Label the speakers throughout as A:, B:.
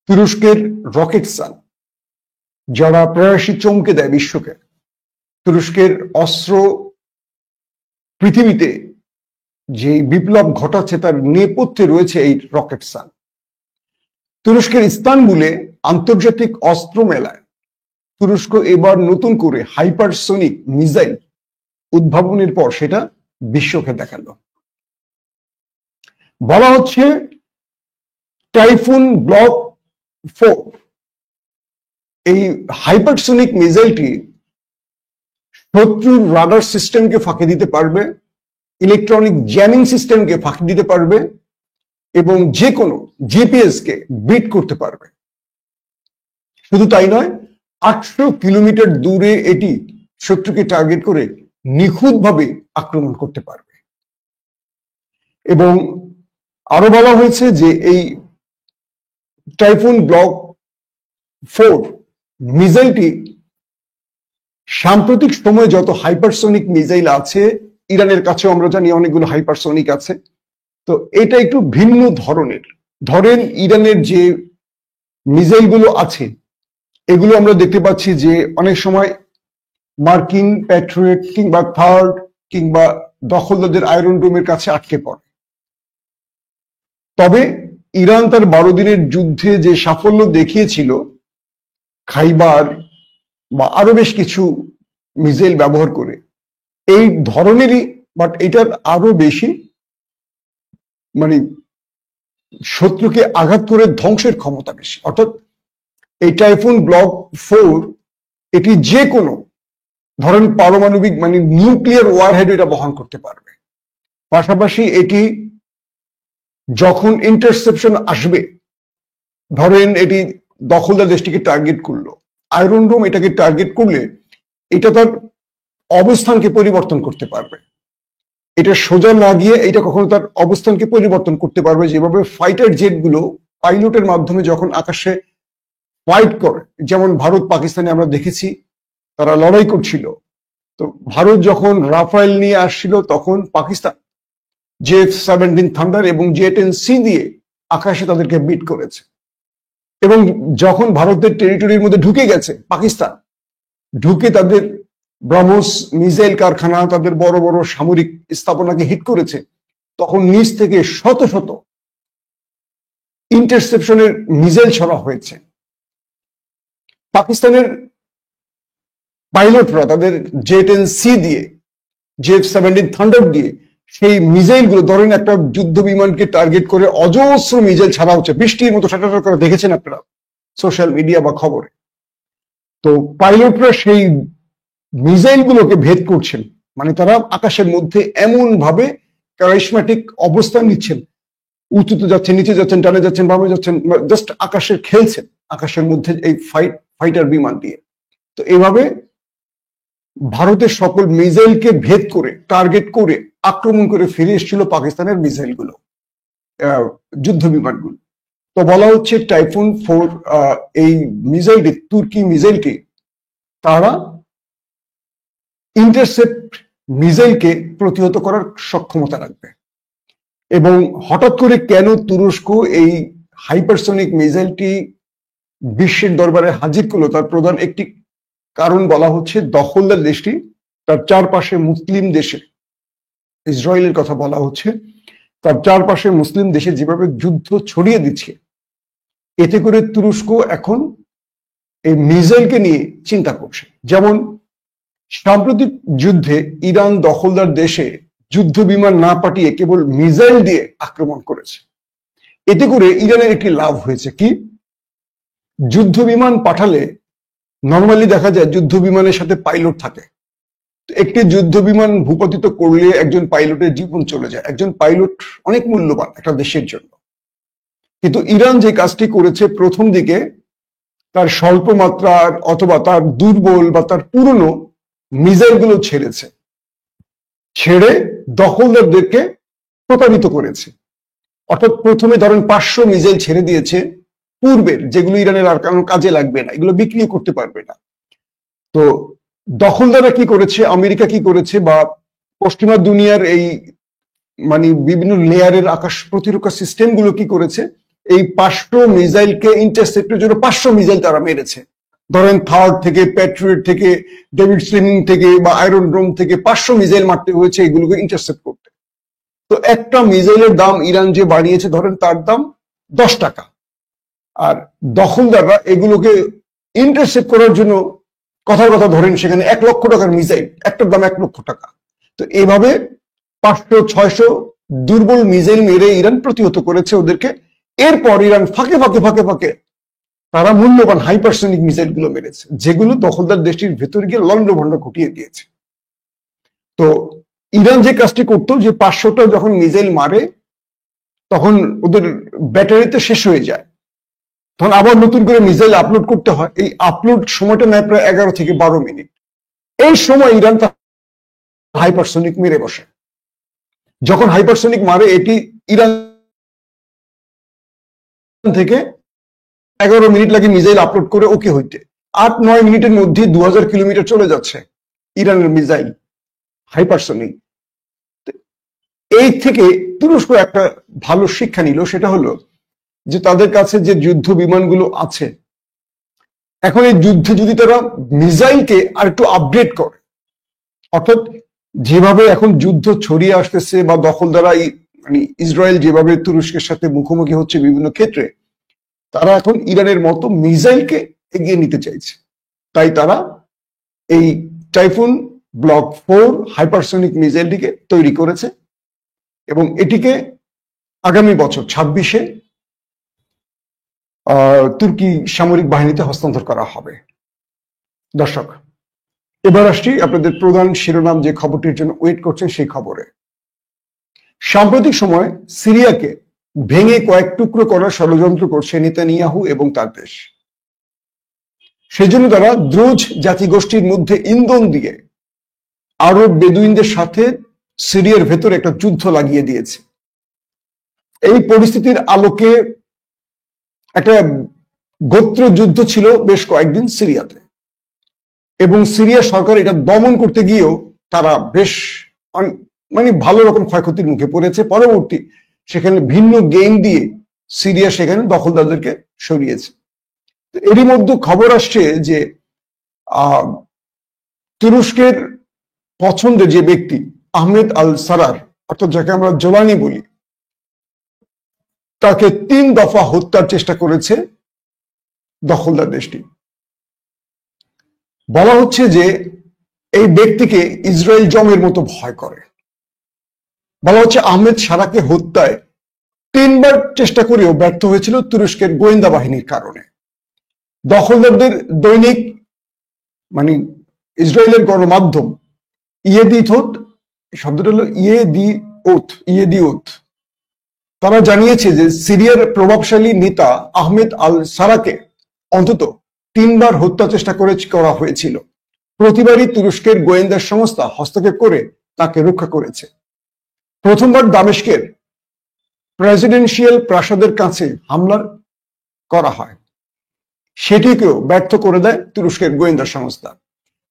A: তুরস্কের রকেটসান যারা প্রায়শই চমকে দেয় বিশ্বকে। তুরস্কের অস্ত্র পৃথিবীতে যে বিপ্লব ঘটাচ্ছে তার নেপথ্যে রয়েছে এই রকেটসান। তুরস্কের ইস্তানবুলে আন্তর্জাতিক অস্ত্র মেলায় তুরস্ক এবার নতুন করে হাইপারসোনিক মিসাইল উদ্ভাবনের পর সেটা বিশ্বকে দেখালো। বলা হচ্ছে টাইফুন ব্লক 4 এই হাইপারসোনিক মিসাইলটি শত্রুর রাডার সিস্টেমকে ফাঁকি দিতে পারবে, ইলেকট্রনিক জ্যামিং সিস্টেমকে ফাঁকি দিতে পারবে এবং যে কোনো জিপিএস কে বিট করতে পারবে। শুধু তাই নয়, 800 কিলোমিটার দূরে এটি শত্রুকে টার্গেট করে নিখুঁতভাবে আক্রমণ করতে পারবে। এবং আরো বলা হয়েছে যে এই টাইফুন ব্লক 4 মিসাইলটি সাম্প্রতিক সময়ে যত হাইপারসোনিক মিসাইল আছে, ইরানের কাছেও আমরা জানি অনেকগুলো হাইপারসোনিক আছে, তো এটা একটু ভিন্ন ধরনের। ধরেন ইরানের যে মিসাইলগুলো আছে এগুলো আমরা দেখতে পাচ্ছি যে অনেক সময় মার্কিন প্যাট্রিয়ট কিংবা থার্ড কিংবা দখলদারদের আয়রন ডোমের কাছে আটকে পড়ে। তবে ইরান তার 12 দিনের যুদ্ধে যে সাফল্য দেখিয়েছিল, খাইবার বা আরো বেশ কিছু মিসাইল ব্যবহার করে, এই ধরনেরই বাট এটার আরো বেশি শত্রুকে আঘাত করে ধ্বংসের ক্ষমতা বেশি। অর্থাৎ এই টাইফুন ব্লক 4 এটি যে কোনো ধরেন পারমাণবিক নিউক্লিয়ার ওয়ারহেড এটা বহন করতে পারবে। পাশাপাশি এটি যখন ইন্টারসেপশন আসবে, ধরেন এটি দখলদার দেশটিকে টার্গেট করলো, আয়রন ডোম এটাকে টার্গেট করলে এটা তার অবস্থানকে পরিবর্তন করতে পারবে। এটা সোজা না গিয়ে এটা কখনো তার অবস্থানকে পরিবর্তন করতে পারবে, যেভাবে ফাইটার জেটগুলো পাইলটের মাধ্যমে যখন আকাশে ফাইট করে, যেমন ভারত পাকিস্তানে আমরা দেখেছি তারা লড়াই করছিল, তো ভারত যখন রাফায়েল নিয়ে আসছিল তখন পাকিস্তান J-17 থান্ডার এবং J-10C দিয়ে আকাশে তাদেরকে বিট করেছে। এবং যখন ভারতের টেরিটরির মধ্যে ঢুকে গেছে পাকিস্তান, ঢুকে তাদের ব্রহ্মস মিসাইল কারখানা, তাদের বড় বড় সামরিক স্থাপনাকে হিট করেছে, তখন নিচ থেকে শত শত ইন্টারসেপশনের মিসাইল ছড়া হয়েছে। পাকিস্তানের পাইলটরা তাদের J-10C দিয়ে, J-17 থান্ডার দিয়ে সেই মিসাইলগুলো, ধরেন একটা যুদ্ধ বিমানকে টার্গেট করে অজস্র মিসাইল ছাড়া হচ্ছে, বৃষ্টির মতো ছাটা করে দেখেছেন আপনারা সোশ্যাল মিডিয়া বা খবরে। তো পাইলটরা সেই মিসাইলগুলোকে ভেদ করছেন, তারা আকাশের মধ্যে এমন ভাবে ক্যারিশম্যাটিক অবস্থান নিচ্ছেন, উঁচুতে যাচ্ছেন, নিচে যাচ্ছেন, ডানে যাচ্ছেন, বামে যাচ্ছেন, জাস্ট আকাশের খেলছেন আকাশের মধ্যে এই ফাইটার বিমান দিয়ে। তো এভাবে ভারতের সকল মিসাইলকে ভেদ করে টার্গেট করে আক্রমণ করে ফিরে এসেছিল পাকিস্তানের মিসাইলগুলো, যুদ্ধ বিমানগুলো। তো বলা হচ্ছে টাইফুন 4 এই মিসাইলটি, তুর্কি মিসাইলটি, তারা ইন্টারসেপ্ট মিসাইলকে প্রতিহত করার সক্ষমতা রাখবে। এবং হঠাৎ করে কেন তুরস্ক এই হাইপারসোনিক মিসাইলটি বিশ্বের দরবারে হাজির করলো, তার প্রধান একটি কারণ বলা হচ্ছে দখলদার দেশটি তার চারপাশে মুসলিম দেশে, ইসরায়েলের কথা বলা হচ্ছে, তার চারপাশে মুসলিম দেশে যেভাবে যুদ্ধ ছড়িয়ে দিচ্ছে, এতে করে তুরস্ক এখন এই মিসাইলকে নিয়ে চিন্তা করছে। যেমন সাম্প্রতিক যুদ্ধে ইরান দখলদার দেশে যুদ্ধ বিমান না পাঠিয়ে কেবল মিসাইল দিয়ে আক্রমণ করেছে। এতে করে ইরানের একটি লাভ হয়েছে কি, যুদ্ধ বিমান পাঠালে নর্মালি দেখা যায় যুদ্ধ বিমানের সাথে পাইলট থাকে, একটি যুদ্ধ বিমান ভূপাতিত করলে একজন পাইলটের জীবন চলে যায়। একজন পাইলট অনেক মূল্যবান একটা দেশের জন্য। কিন্তু ইরান যে কাজটি করেছে, প্রথম দিকে তার স্বল্প মাত্রার অথবা তার দুর্বল বা তার পুরনো মিসাইলগুলো ছেড়ে দখলদারদেরকে প্রতারিত করেছে। অর্থাৎ প্রথমে ধরেন 500 মিসাইল ছেড়ে দিয়েছে পূর্বের, যেগুলো ইরানের আর কারণ কাজে লাগবে না, এগুলো বিক্রি করতে পারবে না। তো দখলদাররা কি করেছে, আমেরিকা কি করেছে, বা পশ্চিমা দুনিয়ার এই বিভিন্ন লেয়ারের আকাশ প্রতিরক্ষা সিস্টেমগুলো কি করেছে, এই 500 মিসাইলকে ইন্টারসেপ্টের জন্য 500 মিসাইল তারা মেরেছে। ধরেন থার্ড থেকে, প্যাট্রিয়ট থেকে, ডেভিড স্লিমিং থেকে বা আয়রন ড্রোম থেকে 500 মিসাইল মারতে হয়েছে এগুলোকে ইন্টারসেপ্ট করতে। তো একটা মিসাইলের দাম ইরান যে বাড়িয়েছে ধরেন তার দাম 10 টাকা, আর দখলদাররা এগুলোকে ইন্টারসেপ্ট করার জন্য কথার কথা ধরেন সেখানে 1 লক্ষ টাকার মিসাইল, একটার দাম 1 লক্ষ টাকা। তো এইভাবে 500-600 দুর্বল মিসাইল মেরে ইরান প্রতিহত করেছে ওদেরকে। এরপর ইরান ফাঁকে ফাঁকে ফাঁকে ফাঁকে তারা মূল্যবান হাইপারসনিক মিসাইল গুলো মেরেছে, যেগুলো দখলদার দেশটির ভেতর গিয়ে লন্ডভন্ড ঘটিয়ে দিয়েছে। তো ইরান যে কাজটি করতো, যে 500টা যখন মিসাইল মারে তখন ওদের ব্যাটারিতে শেষ হয়ে যায়, তখন আবার নতুন করে মিসাইল আপলোড করতে হয়। এই আপলোড সময়টা নেয় প্রায় 11 থেকে 12 মিনিট। এই সময় ইরান তার হাইপারসনিক মেরে বসে। যখন হাইপারসনিক মারে এটি ইরান থেকে 11 মিনিট লাগে মিসাইল আপলোড করে ওকে হইতে। 8-9 মিনিটের মধ্যে 2000 কিলোমিটার চলে যাচ্ছে ইরানের মিসাইল হাইপারসনিক। এই থেকে তুরস্ক একটা ভালো শিক্ষা নিল, সেটা হলো যে তাদের কাছে যে যুদ্ধ বিমানগুলো আছে, এখন এই যুদ্ধে যদি তারা মিসাইলকে আর একটু আপডেট করে, অর্থাৎ যেভাবে এখন যুদ্ধ ছড়িয়ে আসতেছে বা দখলদারা মানে ইসরায়েল যেভাবে তুরস্কের সাথে মুখোমুখি হচ্ছে বিভিন্ন ক্ষেত্রে, তারা এখন ইরানের মতো মিসাইলকে এগিয়ে নিতে চাইছে। তাই তারা এই টাইফুন ব্লক 4 হাইপারসনিক মিসাইলটিকে তৈরি করেছে এবং এটিকে আগামী বছর 26-এ তুর্কি সামরিক বাহিনীতে হস্তান্তর করা হবে। দর্শক, এবার আসছি আপনাদের প্রধান শিরোনাম যে খবরটির জন্য ওয়েট করছেন সেই খবরে। সাম্প্রতিক সময় সিরিয়াকে ভেঙে কয়েক টুকরো করার ষড়যন্ত্র করছে নেতানিয়াহু এবং তার দেশ। সেজন্য তারা দ্রুজ জাতিগোষ্ঠীর মধ্যে ইন্ধন দিয়ে আরব বেদুইনদের সাথে সিরিয়ার ভেতরে একটা যুদ্ধ লাগিয়ে দিয়েছে। এই পরিস্থিতির আলোকে একটা গোত্র যুদ্ধ ছিল বেশ কয়েকদিন সিরিয়াতে, এবং সিরিয়া সরকার এটা দমন করতে গিয়েও তারা বেশ মানে ভালো রকম ক্ষয়ক্ষতির মুখে পড়েছে। পরবর্তী সেখানে ভিন্ন গেম দিয়ে সিরিয়া সেখানে দখলদারদেরকে সরিয়েছে। এরই মধ্যে খবর আসছে যে তুরস্কের পছন্দের যে ব্যক্তি আহমেদ আল সারার, অর্থাৎ যাকে আমরা জোলানি বলি, তাকে 3 দফা হত্যার চেষ্টা করেছে দখলদার দেশটি। বলা হচ্ছে যে এই ব্যক্তিকে ইসরায়েল জমের মতো ভয় করে। বলা হচ্ছে আহমেদ সারাকে হত্যায় 3 বার চেষ্টা করেও ব্যর্থ হয়েছিল তুরস্কের গোয়েন্দা বাহিনীর কারণে। দখলদারদের দৈনিক মানে ইসরায়েলের গণমাধ্যম ইয়েদিথোত, শব্দটা হলো ইয়েদিওত, তারা জানিয়েছে যে সিরিয়ার প্রভাবশালী নেতা আহমেদ আল সারাকে অন্তত 3 বার হত্যা চেষ্টা করা হয়েছিল। প্রতিবারই তুরস্কের গোয়েন্দা সংস্থা হস্তক্ষেপ করে তাকে রক্ষা করেছে। প্রথমবার দামেস্কের প্রেসিডেন্সিয়াল প্রাসাদের কাছে হামলা করা হয়, সেটিকেও ব্যর্থ করে দেয় তুরস্কের গোয়েন্দা সংস্থা।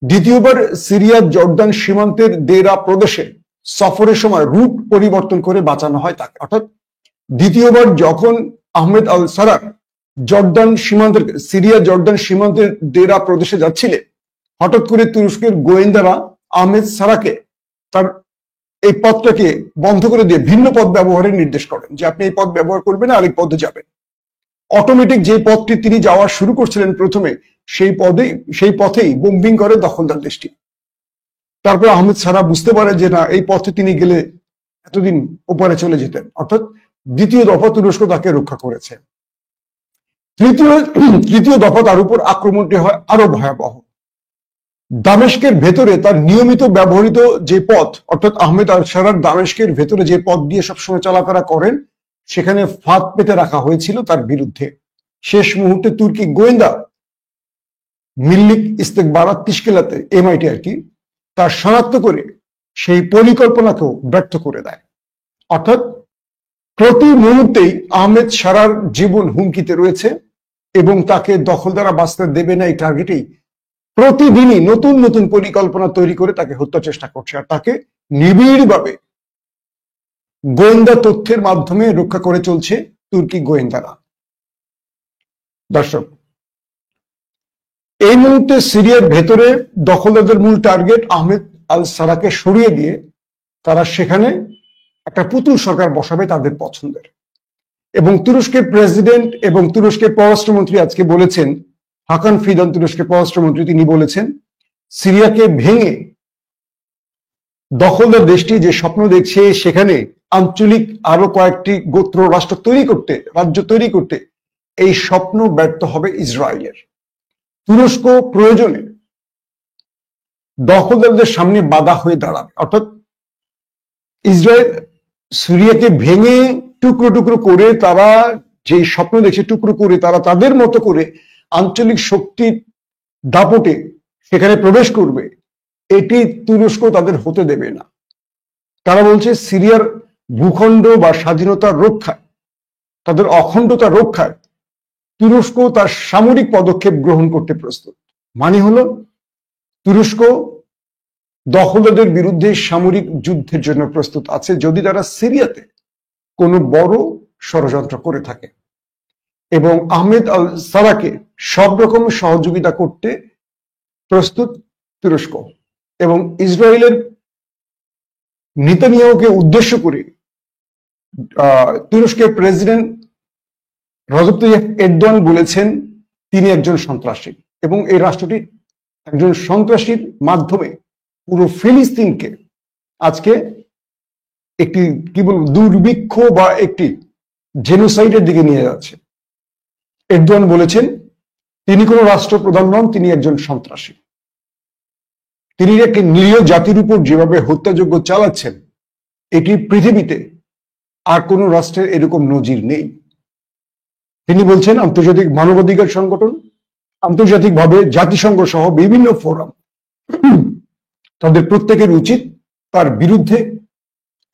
A: দ্বিতীয়বার সিরিয়া জর্দান সীমান্তের দেরা প্রদেশে সফরের সময় রুট পরিবর্তন করে বাঁচানো হয় তাকে। অর্থাৎ দ্বিতীয়বার যখন আহমেদ আল সারার সিরিয়া জর্দান সীমান্তের দেরা প্রদেশে যাচ্ছিলেন, হঠাৎ করে তুরস্কের গোয়েন্দারা আহমেদ সারাকে তার এই পথটাকে বন্ধ করে দিয়ে ভিন্ন পথ ব্যবহারের নির্দেশ করেন, যে আপনি এই পথ ব্যবহার করবেন আরেক পথে যাবেন। অটোমেটিক যে পথটি তিনি যাওয়া শুরু করছিলেন প্রথমে, সেই পথেই বোম্বিং করে দখলদার দেশটি। তারপর আহমেদ সারা বুঝতে পারে যে না, এই পথে তিনি গেলে এতদিন ওপারে চলে যেতেন। অর্থাৎ দ্বিতীয় দফা তুরস্ক তাকে রক্ষা করেছে। তৃতীয় দফা তার উপর আক্রমণটি হয় আরো ভয়াবহ। দামেস্কের ভেতরে তার নিয়মিত ব্যবহৃত যে পথ, অর্থাৎ আহমেদ আল সারার দামেস্কের ভেতরে যে পথ দিয়ে সবসময় চলাফেরা করেন, সেখানে ফাঁদ পেতে রাখা হয়েছিল তার বিরুদ্ধে। শেষ মুহূর্তে তুর্কি গোয়েন্দা মিল্লিক ইস্তেকবারাত তিশকেলাতে এমআইটি আর কি, তার শনাক্ত করে সেই পরিকল্পনাকেও ব্যর্থ করে দেয়। অর্থাৎ প্রতি মুহূর্তেই আহমেদ সারার জীবন হুমকিতে রয়েছে এবং তাকে দখলদারা বাঁচতে দেবে না এই টার্গেটেই প্রতিদিনই নতুন নতুন পরিকল্পনা তৈরি করে তাকে হত্যা চেষ্টা করছে, আর তাকে নিবিড়ভাবে গোয়েন্দা তথ্যের মাধ্যমে রক্ষা করে চলছে তুর্কি গোয়েন্দারা। দর্শক, এই মুহূর্তে সিরিয়ার ভেতরে দখলদারদের মূল টার্গেট আহমেদ আল সারাকে সরিয়ে দিয়ে তারা সেখানে একটা পুতুল সরকার বসাবে তাদের পছন্দের। এবং তুরস্কের প্রেসিডেন্ট এবং তুরস্কের পররাষ্ট্রমন্ত্রী আজকে বলেছেন, হাকান ফিদান তুরস্কের পররাষ্ট্রমন্ত্রী, তিনি বলেছেন সিরিয়াকে ভেঙে দখলদার দেশটি যে স্বপ্ন দেখছে সেখানে আঞ্চলিক আরো কয়েকটি গোত্র রাষ্ট্র তৈরি করতে, রাজ্য তৈরি করতে, এই স্বপ্ন ব্যর্থ হবে ইসরায়েলের। তুরস্ক প্রয়োজনে দখলদারদের সামনে বাধা হয়ে দাঁড়াবে, অর্থাৎ ইসরায়েল সিরিয়াকে ভেঙে টুকরো টুকরো করে, তারা যে স্বপ্ন দেখছে টুকরো করে তারা তাদের মতো করে আঞ্চলিক শক্তির দাপটে সেখানে প্রবেশ করবে, এটি তুরস্ক তাদের হতে দেবে না। তারা বলছে সিরিয়ার ভূখণ্ড বা স্বাধীনতা রক্ষায়, তাদের অখণ্ডতা রক্ষায় তুরস্ক তার সামরিক পদক্ষেপ গ্রহণ করতে প্রস্তুত। মানে হলো তুরস্ক দখলদারদের বিরুদ্ধে সামরিক যুদ্ধের জন্য প্রস্তুত আছে যদি তারা সিরিয়াতে কোনো বড় ষড়যন্ত্র করে থাকে। এবং আহমেদ আল সারাকে সব রকম সহযোগিতা করতে প্রস্তুত তুরস্ক। এবং ইসরায়েলের নেতানিয়াহুকে উদ্দেশ্য করে তুরস্কের প্রেসিডেন্ট রজব তাইয়্যিপ এরদোয়ান বলেছেন তিনি একজন সন্ত্রাসী, এবং এই রাষ্ট্রটি একজন সন্ত্রাসীর মাধ্যমে পুরো ফিলিস্তিনকে আজকে একটি কি বলবো দুর্ভিক্ষ বা একটি জেনোসাইডের দিকে নিয়ে যাচ্ছে। এরদোয়ান বলেছেন তিনি কোনো রাষ্ট্রপ্রধান নন, তিনি একজন সন্ত্রাসী। তিনি একটি নিরীহ জাতির উপর যেভাবে হত্যাযজ্ঞ চালাচ্ছেন, এটি পৃথিবীতে আর কোন রাষ্ট্রের এরকম নজির নেই। তিনি বলছেন আন্তর্জাতিক মানবাধিকার সংগঠন, আন্তর্জাতিকভাবে জাতিসংঘ সহ বিভিন্ন ফোরাম, তাদের প্রত্যেকের উচিত তার বিরুদ্ধে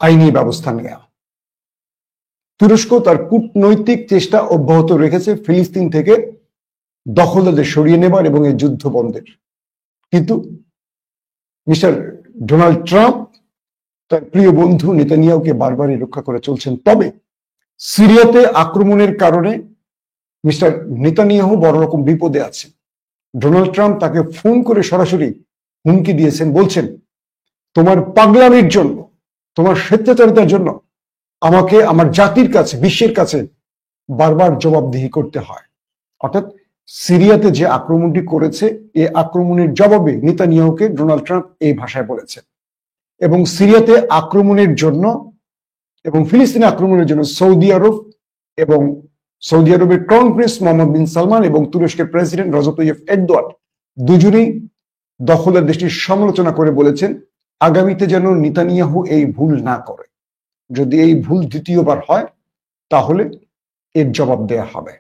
A: আইনি ব্যবস্থা নেওয়া। তুরস্ক তার কূটনৈতিক চেষ্টা অব্যাহত রেখেছে ফিলিস্তিন থেকে দখলদারদের সরিয়ে নেবার এবং এই যুদ্ধ বন্ধের, কিন্তু মিস্টার ডোনাল্ড ট্রাম্প তার প্রিয় বন্ধু নেতানিয়াহুকে বারবারই রক্ষা করে চলছেন। তবে সিরিয়াতে আক্রমণের কারণে মিস্টার নেতানিয়াহু বড় রকম বিপদে আছে। ডোনাল্ড ট্রাম্প তাকে ফোন করে সরাসরি হুমকি দিয়েছেন, বলছেন তোমার পাগলামির জন্য, তোমার স্বেচ্ছাচারিতার জন্য আমাকে আমার জাতির কাছে, বিশ্বের কাছে বারবার জবাবদিহি করতে হয়। অর্থাৎ সিরিয়াতে যে আক্রমণটি করেছে, এই আক্রমণের জবাবে নেতানিয়াহুকে ডোনাল্ড ট্রাম্প এই ভাষায় বলেছেন। এবং সিরিয়াতে আক্রমণের জন্য এবং ফিলিস্তিনে আক্রমণের জন্য সৌদি আরব এবং সৌদি আরবের ক্রাউন প্রিন্স মোহাম্মদ বিন সালমান এবং তুরস্কের প্রেসিডেন্ট রজব তাইয়্যিপ এরদোয়ান দুজনেই দখলদার দেশটির সমালোচনা করে বলেছেন আগামীতে যেন নেতানিয়াহু এই ভুল না করে। যদি এই ভুল দ্বিতীয়বার হয় তাহলে এর জবাব দেয়া হবে।